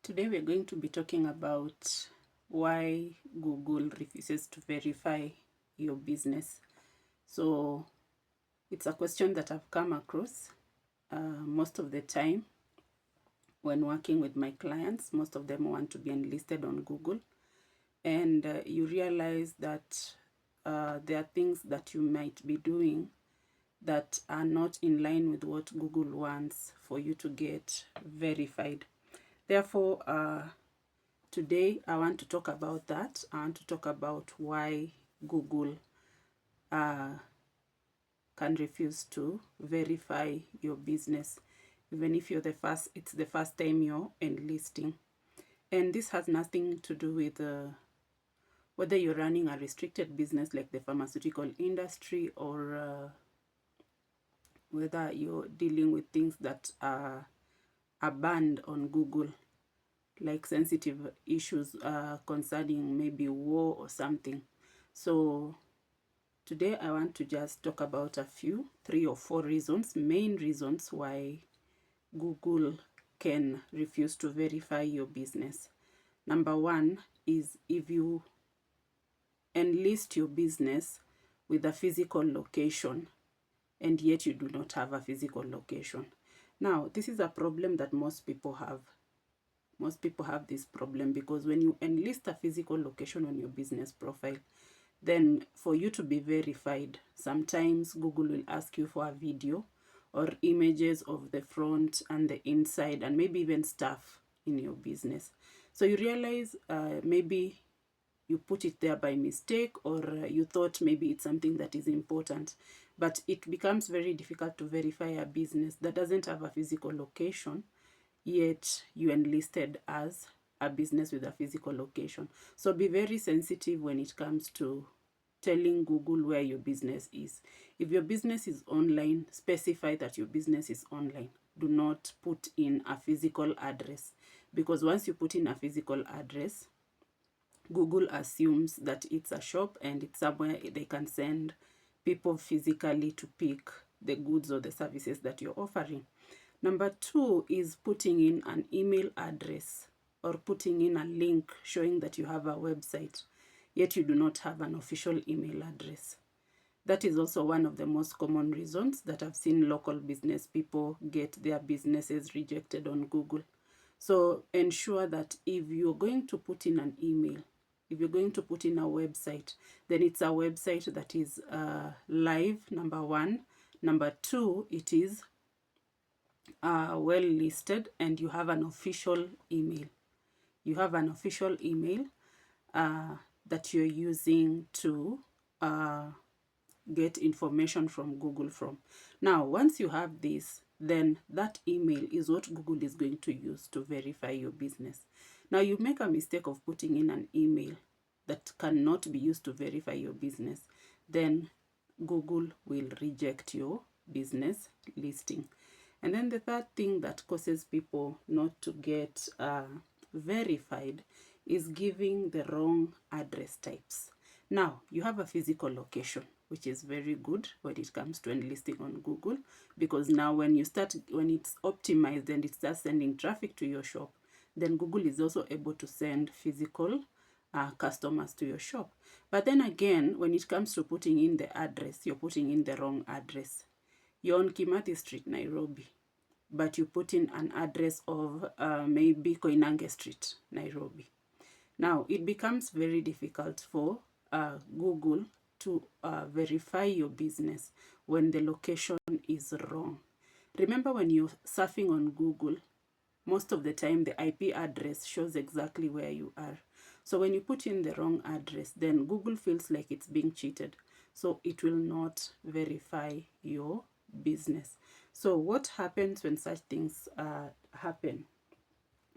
Today we're going to be talking about why Google refuses to verify your business. So it's a question that I've come across most of the time when working with my clients. Most of them want to be enlisted on Google, and you realize that there are things that you might be doing that are not in line with what Google wants for you to get verified. Therefore, today I want to talk about that. I want to talk about why Google can refuse to verify your business, even if it's the first time you're enlisting. And this has nothing to do with whether you're running a restricted business like the pharmaceutical industry, or whether you're dealing with things that are banned on Google, like sensitive issues concerning maybe war or something. So today I want to just talk about a few, 3 or 4 reasons, main reasons why Google can refuse to verify your business. Number 1 is if you enlist your business with a physical location and yet you do not have a physical location. Now, this is a problem that most people have. Most people have this problem because when you enlist a physical location on your business profile, then for you to be verified, sometimes Google will ask you for a video or images of the front and the inside and maybe even stuff in your business. So you realize maybe you put it there by mistake, or you thought maybe it's something that is important, but it becomes very difficult to verify a business that doesn't have a physical location, yet you enlisted as a business with a physical location. So be very sensitive when it comes to telling Google where your business is. If your business is online, specify that your business is online. Do not put in a physical address, because once you put in a physical address, Google assumes that it's a shop and it's somewhere they can send people physically to pick the goods or the services that you're offering. Number 2 is putting in an email address or putting in a link showing that you have a website, yet you do not have an official email address. That is also one of the most common reasons that I've seen local business people get their businesses rejected on Google. So ensure that if you're going to put in an email, if you're going to put in a website, then it's a website that is live, number 1. Number 2, it is well listed and you have an official email. You have an official email that you're using to get information from Google from. Now, once you have this, then that email is what Google is going to use to verify your business. Now, you make a mistake of putting in an email that cannot be used to verify your business, then Google will reject your business listing. And then the third thing that causes people not to get verified is giving the wrong address types. Now, you have a physical location, which is very good when it comes to enlisting on Google, because now when it's optimized and it starts sending traffic to your shop, then Google is also able to send physical customers to your shop. But then again, when it comes to putting in the address, you're putting in the wrong address. You're on Kimathi Street, Nairobi, but you put in an address of maybe Koinange Street, Nairobi. Now, it becomes very difficult for Google to verify your business when the location is wrong. Remember, when you're surfing on Google, most of the time the IP address shows exactly where you are. So when you put in the wrong address, then Google feels like it's being cheated. So it will not verify your business. So what happens when such things happen?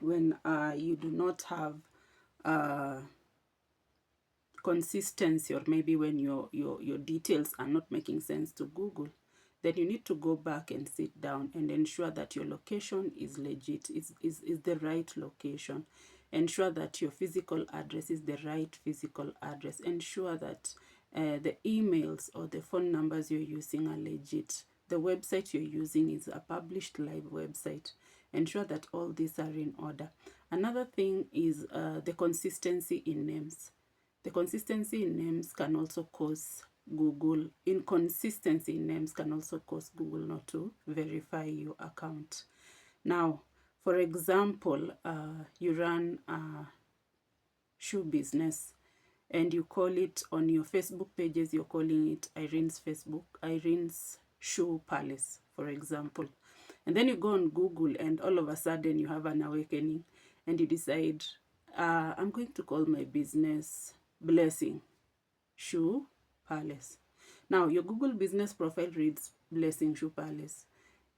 When you do not have consistency, or maybe when your details are not making sense to Google, then you need to go back and sit down and ensure that your location is legit, is the right location. Ensure that your physical address is the right physical address. Ensure that the emails or the phone numbers you're using are legit. The website you're using is a published live website. Ensure that all these are in order. Another thing is the consistency in names. The consistency in names can also cause Google, inconsistency in names can also cause Google not to verify your account. Now, for example, you run a shoe business and you call it on your Facebook pages, you're calling it Irene's Shoe Palace, for example. And then you go on Google and all of a sudden you have an awakening and you decide, I'm going to call my business Blessing Shoe Palace. Now, your Google business profile reads Blessing Shoe Palace.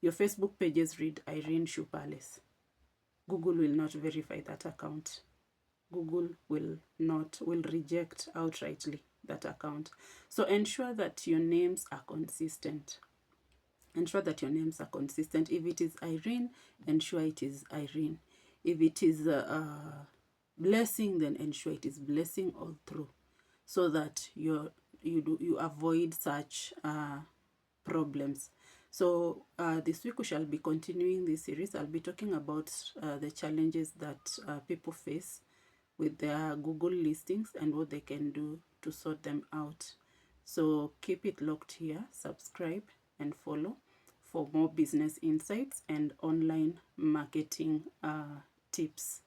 Your Facebook pages read Irene Shoe Palace. Google will not verify that account. Google will reject outrightly that account. So ensure that your names are consistent. Ensure that your names are consistent. If it is Irene, ensure it is Irene. If it is Blessing, then ensure it is Blessing all through, so that you avoid such problems. So this week we shall be continuing this series. I'll be talking about the challenges that people face with their Google listings and what they can do to sort them out. So keep it locked here, subscribe and follow for more business insights and online marketing tips.